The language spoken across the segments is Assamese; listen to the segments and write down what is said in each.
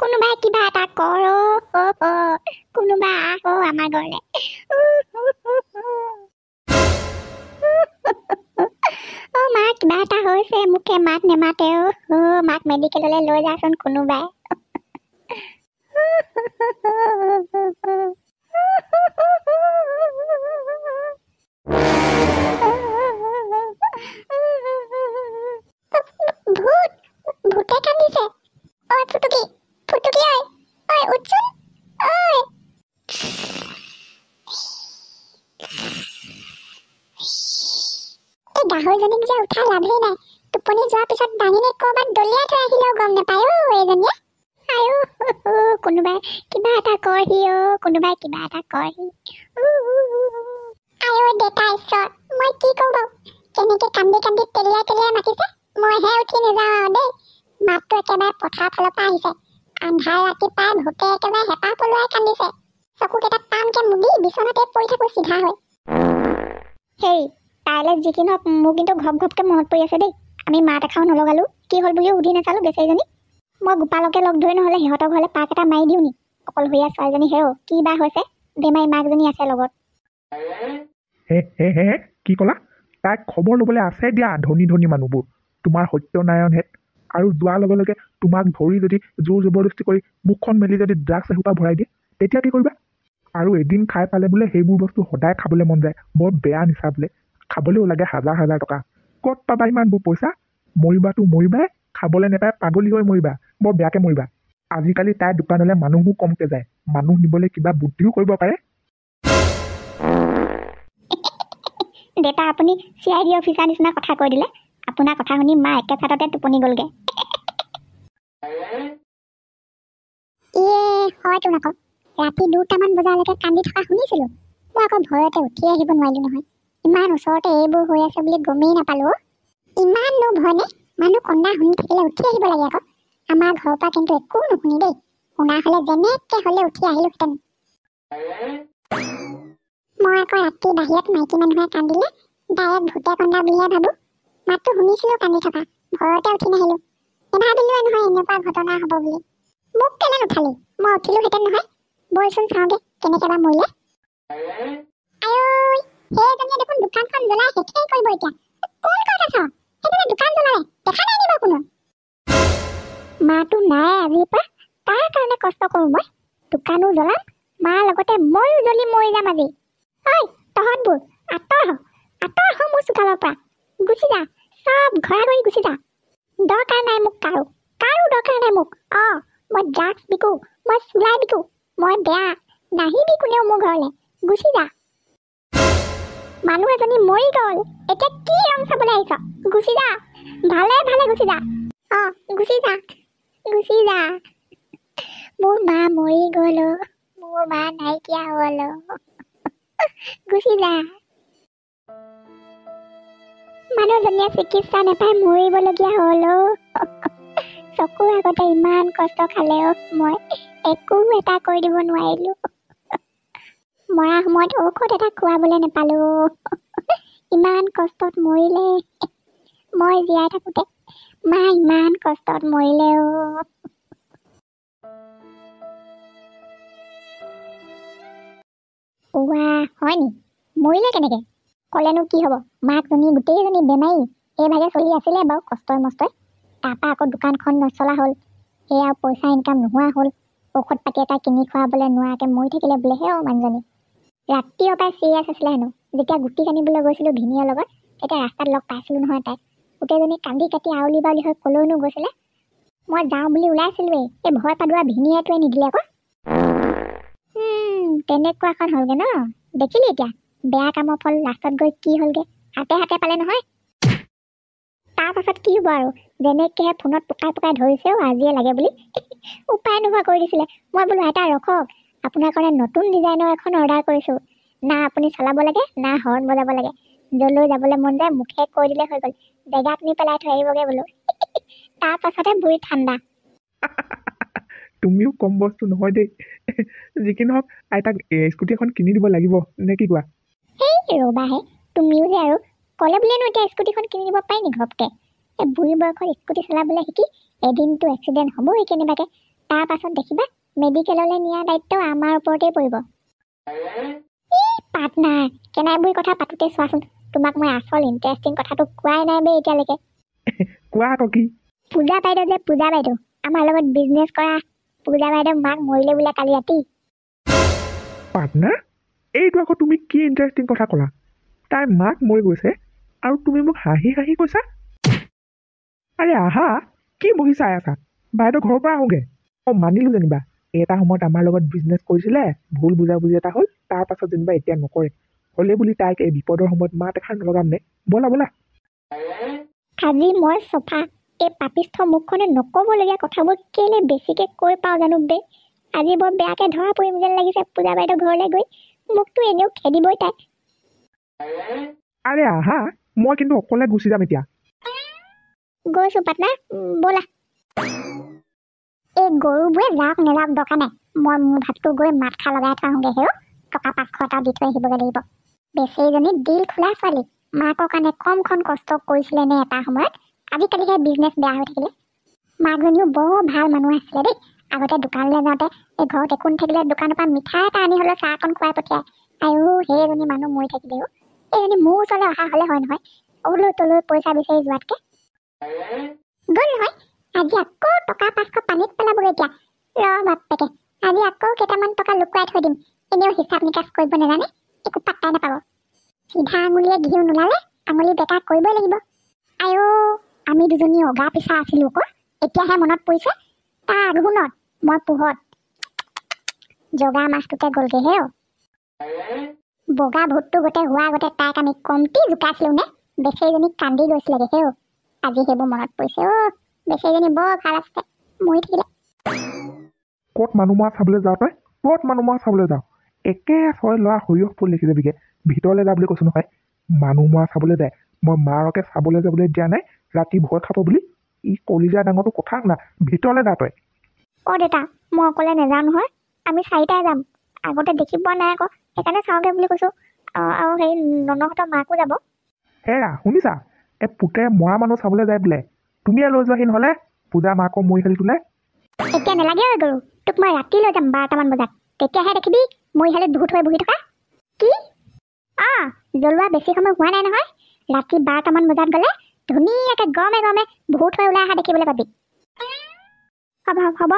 কোনোবাই কিবা এটা কৰ কোনোবা আহ আমাৰ ঘৰলে মা কিবা এটা হৈছে মোকে মাত নেমাতে মাক মেডিকেললৈ লৈ যাচোন কোনোবাই ভূতে কান্দিছে ঐ ফুটুকি ফুটুকি ঐ উঠচোন ঐ গাহৰিজনীক যে উঠাই লাভেই নাই টোপনি যোৱাৰ পিছত দাঙিনে ক'ৰবাত দলিয়াই থৈ আহিলেও গম নাপায় এইজনীয়ে আয়ো কোনোবাই কিবা এটা কৰহি কোনোবাই কিবা এটা কৰহি আয়ো দেতা ঈশ্বৰ মই কি কৰো বাৰু কেনেকে কান্দি কান্দি তেলিয়াই তেলিয়াই মাতিছে মইহে উঠি নাযাওঁ দেই মাতটো একেবাৰে পথাৰ ফালৰ পৰা আহিছে আন্ধাৰ ৰাতি পাই ভূতে একেবাৰে হেঁপাহ পলুৱাই কান্দিছে চকুকেইটা টানকে মুদি বিচনাতে পৰি থাকো চিধা হৈ হেই তাইলে যি কি নহওক মোৰ কিন্তু ঘপ ঘপকে মনত পৰি আছে দেই আমি মাত এখাও নলগালো কি হ'ল বুলিও সুধি নাচালো বেচাৰীজনী মই গোপালকে লগ ধৰি নহ'লে সিহঁতৰ ঘৰলে পাক এটা মাৰি দিওঁ নি অকলশৰীয়া ছোৱালীজনী হেৰ কি বা হৈছে বেমাৰী মাকজনী আছে লগত হে কি ক'লা তাইক খবৰ ল'বলৈ আছে দিয়া ধনী ধনী মানুহবোৰ তোমাৰ সত্যনাৰায়ণ হেত আৰু যোৱাৰ লগে লগে তোমাক ধৰি যদি জোৰ জবৰদস্তি কৰি মুখখন মেলি যদি ড্ৰাগছ এসোপা ভৰাই দিয়ে তেতিয়া কি কৰিবা আৰু এদিন খাই পালে বোলে সেইবোৰ বস্তু সদায় খাবলৈ মন যায় বৰ বেয়া নিচা বোলে খাবলৈও লাগে হাজাৰ হাজাৰ টকা ক'ত পাবা ইমানবোৰ পইচা মৰিবাতো মৰিবাই খাবলৈ নেপায় পাগলী হৈ মৰিবা বৰ বেয়াকে মৰিবা আজিকালি তাইৰ দোকানলৈ মানুহো কমকে যায় মানুহ নিবলৈ কিবা বুদ্ধিও কৰিব পাৰে দেতা আপুনি CID অফিচাৰ নিচিনা কথা কৈ দিলে আপোনাৰ কথা শুনি মা একে ছাটতে টোপনি গ'লগে হয়তো নকওঁ ৰাতি 2টামান বজালৈকে কান্দি থকা শুনিছিলো মই আকৌ ভয়তে উঠি আহিব নোৱাৰিলো নহয় ইমান ওচৰতে এইবোৰ হৈ আছে বুলি গমেই নাপালো ইমাননো ভয় নে মানুহ কন্দা শুনি থাকিলে উঠি আহিব লাগে আকৌ আমাৰ ঘৰৰ পৰা কিন্তু একো নুশুনি দেই শুনা হ'লে যেনেকে হ'লে উঠি আহিলোহেঁতেন মই আকৌ ৰাতি বাহিৰত মাইকী মানুহে কান্দিলে ডাইৰেক্ট ভূতে কন্দা বুলিহে ভাবো মাতটো শুনিছিলো কান্দি থকা ভয়তে উঠি নাহিলো নেভাবিলোৱে নহয় এনেকুৱা ঘটনা হ'ব বুলি মোক কেলে নুঠালি মই উঠিলোহেঁতেন নহয় বলচোন চাওঁগে কেনেকে বা মৰিলে আঐ সেইজনীয়ে দেখোন দোকানখন জ্বলাই শেষেই কৰিব এতিয়া কোন ক'ত আছ সেইজনীয়ে দোকান জ্বলালে দেখা নাই নিব কোনো মাটো নাই আজিৰ পৰা তাৰ কাৰণে কষ্ট কৰোঁ মই দোকানো জ্বলাম মাৰ লগতে ময়ো জ্বলি মৰি যাম আজি ঐ তহঁতবোৰ আঁতৰ হ মোৰ চোতালৰ পৰা গুচি যা চব ঘৰা ঘৰি গুচি যা দৰকাৰ নাই মোক কাৰো দৰকাৰ নাই মোক মই ড্ৰাগছ বিকো মই চুলাই বিকো মই বেয়া নাহিবি কোনেও মোৰ ঘৰলে গুচি যা মানুহ এজনী মৰি গ'ল এতিয়া কি ৰং চাবলৈ আহিছ গুচি যা ভালে ভালে গুচি যা গুচি যা মোৰ মা মৰি গ'ল মোৰ মা নাইকিয়া হ'ল গুচি যা মানুহজনীয়ে চিকিৎসা নাপাই মৰিবলগীয়া হ'ল চকুৰ আগতে ইমান কষ্ট খালেও মই একো এটা কৰি দিব নোৱাৰিলো মৰা সময়ত ঔষধ এটা খুৱাবলৈ নাপালো ইমান কষ্টত মৰিলে মই জীয়াই থাকোঁতে মা ইমান কষ্টত মৰিলে হয় নি মৰিলে কেনেকে ক'লেনো কি হ'ব মাকজনী গোটেইজনী বেমাৰী এইভাগে চলি আছিলে বাৰু কষ্টই মষ্টই তাৰপৰা আকৌ দোকানখন নচলা হ'ল সেয়া পইচা ইনকাম নোহোৱা হ'ল ঔষধ পাতি এটা কিনি খুৱাবলৈ নোৱাৰাকৈ মৰি থাকিলে বোলে সেই মানুহজনী ৰাতিৰ পৰাই চিৰিয়াছ আছিলে হেনো যেতিয়া গুটি কানিবলৈ গৈছিলোঁ ভিনীৰ লগত তেতিয়া ৰাস্তাত লগ পাইছিলোঁ নহয় তাইক গোটেইজনী কান্দি কাটি আউলি বাউলি হৈ ক'লৈনো গৈছিলে মই যাওঁ বুলি ওলাইছিলোঁৱেই এই ভয় পাদুৱা ভিনীয়েটোৱে নিদিলে আকৌ তেনেকুৱাখন হ'লগৈ ন দেখিলি এতিয়া বেয়া কামৰ ফল লাষ্টত গৈ কি হ'লগৈ হাতে হাতে পালে নহয় তাৰপাছত কি হ'ব আৰু যেনেকৈহে ফোনত পকাই পকাই ধৰিছেও আজিয়ে লাগে বুলি উপায় নোহোৱা কৰি দিছিলে মই বোলো এটা ৰখক আপোনাৰ কাৰণে নতুন ডিজাইনৰ এখন অৰ্ডাৰ কৰিছোঁ না আপুনি চলাব লাগে না হৰ্ণ বজাব লাগে য'লৈ যাবলৈ মন যায় মুখে কৈ দিলে হৈ গ'ল জেগাত নি পেলাই থৈ আহিবগৈ বোলো তাৰপাছতে বুঢ়ী ঠাণ্ডা তুমিও কম বস্তু নহয় দেই যি কি নহওক আইতাক স্কুটি এখন কিনি দিব লাগিব নে কি কোৱা সেই ৰ'বাহে তুমিও যে আৰু ক'লে বুলিয়েনো এতিয়া স্কুটিখন কিনি দিব পাৰি নি ঘপকে এই বুঢ়ী বয়সত স্কুটি চলাবলৈ শিকি এদিনটো এক্সিডেণ্ট হ'বই কেনেবাকৈ তাৰ পাছত দেখিবা মেডিকেললৈ নিয়াৰ দায়িত্ব আমাৰ ওপৰতেই পৰিব। পাৰ্টনাৰ, কেনেবাকৈ কথা পাতোতে চোৱাচোন, তোমাক মই আচল ইণ্টাৰেষ্টিং কথাটো কোৱাই নাই বে এতিয়ালৈকে। কোৱা আকৌ কি? পূজা বাইদেউ যে পূজা বাইদেউ, আমাৰ লগত বিজনেছ কৰা পূজা বাইদেউ মাক মৰিলে বোলে কালি ৰাতি। পাৰ্টনাৰ, এইটো আকৌ তুমি কি ইণ্টাৰেষ্টিং কথা ক'লা? তাইৰ মাক মৰি গৈছে আৰু তুমি মোক হাঁহি হাঁহি কৈছা? আৰে আহা, কি বহি চাই আছা? বাইদেউ ঘৰৰ পৰা আহোগৈ। মানিলোঁ যেনিবা এটা সময়ত আমাৰ লগত বিজনেছ কৰিছিলে, ভুল বুজাবুজি এটা হ'ল, তাৰ পাছত যেনিবা এতিয়া নকৰে। হ'লে বুলি তাইক এই বিপদৰ সময়ত মাত এষাৰ নলগাম নে? ব'লা ব'লা। আজি মই চফা। এই পাপিষ্ঠ মুখখনে নক'বলগীয়া কথাবোৰ কেলে বেছিকৈ কৈ পাওঁ জানো বে। আজি বৰ বেয়াকৈ ধৰা পৰিম যেন লাগিছে পূজা বাইদেউ ঘৰলৈ গৈ। মোকতো এনেও খেদিবই তাই। আৰে আহা, মই কিন্তু অকলে গুচি যাম এতিয়া। গৈছোঁ পাৰ্টনাৰ, ব'লা। এই গৰুবোৰে যাওক নেযাওক দৰকাৰ নাই, মই মোৰ ভাতটো গৈ মাত খা লগাই থৈ আহোঁগৈ। হেৰৌ টকা 500 এটা দি থৈ আহিবগৈ লাগিব। বেচেৰীজনী দিল খোলা ছোৱালী, মাকৰ কাৰণে কমখন কষ্ট কৰিছিলে নে এটা সময়ত। আজিকালিহে বিজনেছ বেয়া হৈ থাকিলে। মাকজনীও বৰ ভাল মানুহ আছিলে দেই। আগতে দোকানলৈ যাওঁতে এই ঘৰত একো নাথাকিলে দোকানৰ পৰা মিঠাই এটা আনি হ'লেও চাহ অকণ খুৱাই পঠিয়ায়। আৰু সেইজনী মানুহ মৰি থাকিলেও এইজনী মোৰ ওচৰলৈ অহা হ'লে হয় নহয়, অলৈ তলৈ পইচা বিচাৰি যোৱাতকৈ। গ'ল নহয়, আজি আকৌ টকা 500 পানীত পেলাবগৈ এতিয়া। বাপেকে, আজি আকৌ কেইটামান টকা লুকুৱাই থৈ দিম। এনেও হিচাপ নিকাচ কৰিব নাজানে, একো পাত্তাই নাপাব। চিধা আঙুলিয়ে ঘিউ নোলালে আঙুলি বেকা কৰিবই লাগিব। আইও, আমি দুজনী অগা পিছা আছিলোঁ আকৌ, এতিয়াহে মনত পৰিছে। তাৰ আগগুণত মই পোহত জগা মাছটোতে গ'লগৈ হেৰৌ। বগা ভূতটো গোটেই হোৱা আগতে তাইক আমি কমটি জোকাইছিলোঁ নে? বেচেৰীজনীক কান্দি গৈছিলেগৈ হেৰৌ। আজি সেইবোৰ মনত পৰিছে। বেচেৰীজনী বৰ ভাল আছিলে, মৰি থাকিলে। ক'ত মানুহ মৰা চাবলৈ যাওঁ তই? ক'ত মানুহ মৰা চাবলৈ যাওঁ? একে ছয় ল'ৰা সৰিয়হ ফুল দেখি যাবিগে। ভিতৰলৈ যা বুলি কৈছোঁ নহয়। মানুহ মৰা চাবলৈ যায়, মই মাৰকে চাবলৈ যাবলৈ দিয়া নাই, ৰাতি ভয় খাব বুলি। ই কলিজা ডাঙৰটো কথা শুনা, ভিতৰলৈ যা তই। দেউতা, মই অকলে নাযাওঁ নহয়, আমি চাৰিটাই যাম। আগতে দেখি পোৱা নাই আকৌ, সেইকাৰণে চাওঁগৈ বুলি কৈছোঁ। আৰু সেই ননহঁতৰ মাকো যাব। হেৰা শুনিছা, পুতেৰে মৰা মানুহ চাবলৈ যায় বোলে। তুমিয়ে লৈ যোৱাহি নহ'লে পূজা মাকৰ মৰি খালি তোলে। এতিয়া নালাগে আৰু গৰু, তোক মই ৰাতি লৈ যাম 12টামান বজাত। তেতিয়াহে দেখিবি মৰিশালিত ভূত হৈ বহি থকা। কি? জ্বলোৱা বেছি সময় হোৱা নাই নহয়। ৰাতি 12টামান বজাত গ'লে ধুনীয়াকৈ গৰমে গৰমে ভূত হৈ ওলাই অহা দেখিবলৈ পাবি। হ'ব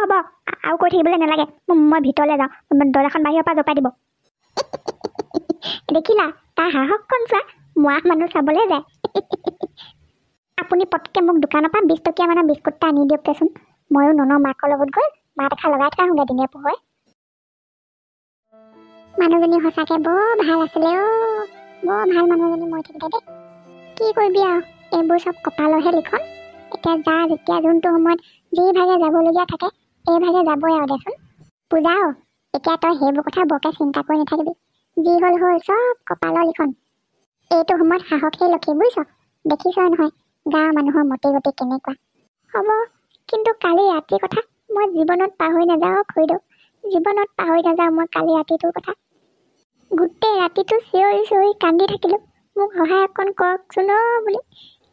আৰু কৈ থাকিবলৈ নালাগে, মই ভিতৰলৈ যাওঁ। দৰ্জাখন বাহিৰৰ পৰা জপাই দিব। দেখিলা তাৰ সাহসকণ চোৱা, মৰা মানুহ চাবলৈ যায়। আপুনি পটকৈ মোক দোকানৰ পৰা 20 টকীয়া মানৰ বিস্কুট এটা আনি দিয়ক দেচোন। ময়ো ননৰ মাকৰ লগত গৈ মাত এষাৰ লগাই থৈ আহোঁগৈ দিনে পোহৰে। মানুহজনী সঁচাকৈ বৰ ভাল আছিলে। বৰ ভাল মানুহজনী মৰি থাকিলে দেই। কি কৰিবি আৰু, এইবোৰ চব কপালৰহে লিখন। এতিয়া যেতিয়া যোনটো সময়ত যি ভাগে যাবলগীয়া থাকে এই ভাগে যাবই আৰু দেচোন। পূজাও, এতিয়া তই সেইবোৰ কথা বৰকৈ চিন্তা কৰি নাথাকিবি। যি হ'ল চব কপালৰ লিখন। এইটো সময়ত সাহসেই লক্ষী, বুজিছ? দেখিছই নহয় গাঁৱৰ মানুহৰ মতি গতি কেনেকুৱা। হ'ব, কিন্তু কালি ৰাতিৰ কথা মই জীৱনত পাহৰি নাযাওঁ খুৰীদেউ। জীৱনত পাহৰি নাযাওঁ মই কালি ৰাতিটোৰ কথা। গোটেই ৰাতিটো চিঞৰি চিঞৰি কান্দি থাকিলোঁ, মোক সহায় অকণ কৰকচোন বুলি।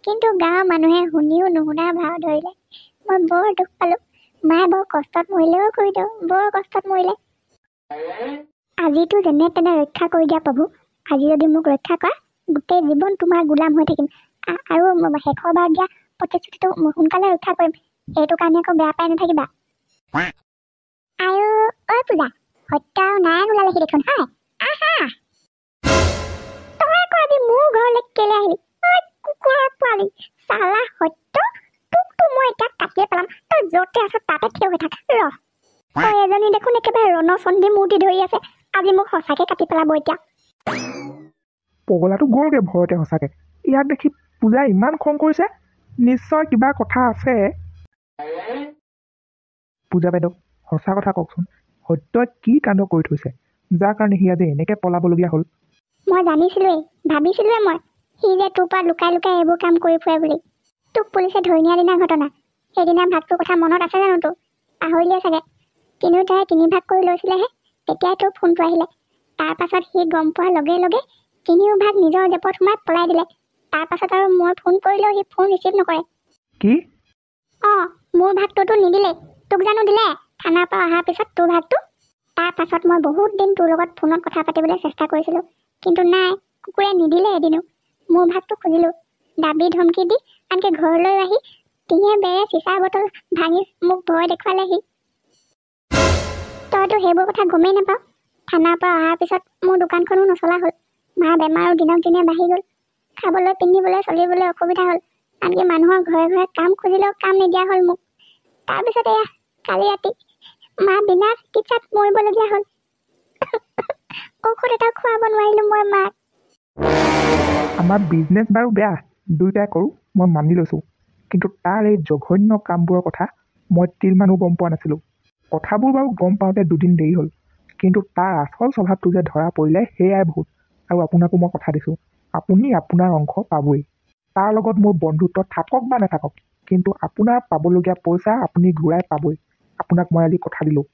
কিন্তু গাঁৱৰ মানুহে শুনিও নুশুনা ভাও ধৰিলে। মই বৰ দুখ পালোঁ। মায়ে বৰ কষ্টত মৰিলে খুৰীদেউ, বৰ কষ্টত মৰিলে। আজিতো যেনে তেনে ৰক্ষা কৰি দিয়া প্ৰভু। আজি যদি মোক ৰক্ষা কৰা, গোটেই জীৱন তোমাৰ গোলাম হৈ থাকিম। আৰু শেষৰবাৰ দিয়া প্ৰতিশ্ৰুতিটো সোনকালে ৰক্ষা কৰিম। এইটো কাৰণে আকৌ বেয়া পাই নাথাকিবা। আৰু পূজা, সত্য আৰু নাৰায়ণ ওলালেহি দেখোন। হয়, আহা। তই আকৌ আজি মোৰ ঘৰলৈ কেলে আহিলি? কুকুৰৰ পোৱালি চালা সত্য, তোকতো মই এতিয়া কাটিয়ে পেলাম। তই য'তে আছ তাতে থিয় হৈ থাক। এজনী দেখোন একেবাৰে ৰণচণ্ডী মূৰ্তি ধৰি আছে। আজি মোক সঁচাকে কাটি পেলাব এতিয়া। পগলাটো গ'লগৈ ভয়তে সঁচাকে। ইয়াক দেখি পূজাই ইমান খং কৰিছে, নিশ্চয় কিবা কথা আছে। পূজা বাইদেউ, সঁচা কথা কওকচোন, সত্যই কি কাণ্ড কৰি থৈছে যাৰ কাৰণে সি আজি এনেকৈ পলাবলগীয়া হ'ল? মই জানিছিলোৱেই, ভাবিছিলোৱে মই, সি যে তোৰ পৰা লুকাই লুকাই এইবোৰ কাম কৰি ফুৰে বুলি। তোক পুলিচে ধৰি নিয়া দিনাৰ ঘটনা, সেইদিনা ভাগটোৰ কথা মনত আছে জানো তোৰ? পাহৰিলে চাগে। তিনিওটাই 3 ভাগ কৰি লৈছিলেহে, তেতিয়াই তোৰ ফোনটো আহিলে। তাৰ পাছত সি গম পোৱাৰ লগে লগে 3 ভাগ নিজৰ জেপত সোমাই পলাই দিলে। তাৰ পাছত আৰু মই ফোন কৰিলেও সি ফোন ৰিচিভ নকৰে। কি? মোৰ ভাগটোতো নিদিলে, তোক জানো দিলে? থানাৰ পৰা অহাৰ পিছত তোৰ ভাগটো। তাৰ পাছত মই বহুত দিন তোৰ লগত ফোনত কথা পাতিবলৈ চেষ্টা কৰিছিলোঁ, কিন্তু নাই, কুকুৰে নিদিলে এদিনো। মোৰ ভাগটো খুজিলোঁ, দাবী ধমকি দি আনকি ঘৰলৈ আহি টিঙে বেৰে চিচাৰ বটল ভাঙি মোক ভয় দেখুৱালেহি। তইতো সেইবোৰ কথা গমেই নাপাওঁ। থানাৰ পৰা অহাৰ পিছত মোৰ দোকানখনো নচলা হ'ল। মাৰ বেমাৰো দিনক দিনে বাঢ়ি গ'ল। খাবলৈ পিন্ধিবলৈ চলিবলৈ অসুবিধা হ'ল। আনকি মানুহৰ ঘৰে ঘৰে কাম খুজিলেও কাম নিদিয়া হ'ল মোক। তাৰপিছত এয়া কালি ৰাতি মা বিনা চিকিৎসাত মৰিবলগীয়া হ'ল। ঔষধ এটাও খুৱাব নোৱাৰিলোঁ মই মাক। আমাৰ বিজনেছ বাৰু বেয়া, দুয়োটাই কৰোঁ, মই মানি লৈছোঁ। কিন্তু তাৰ এই জঘন্য কামবোৰৰ কথা মই তিলমানো গম পোৱা নাছিলোঁ। কথাবোৰ বাৰু গম পাওঁতে দুদিন দেৰি হ'ল, কিন্তু তাৰ আচল স্বভাৱটো যে ধৰা পৰিলে সেয়াই বহুত। আৰু আপোনাকো মই কথা দিছোঁ, আপুনি আপোনাৰ অংশ পাবই। তাৰ লগত মোৰ বন্ধুত্ব থাকক বা নাথাকক, কিন্তু আপোনাৰ পাবলগীয়া পইচা আপুনি ঘূৰাই পাবই। আপোনাক মই আজি কথা দিলোঁ।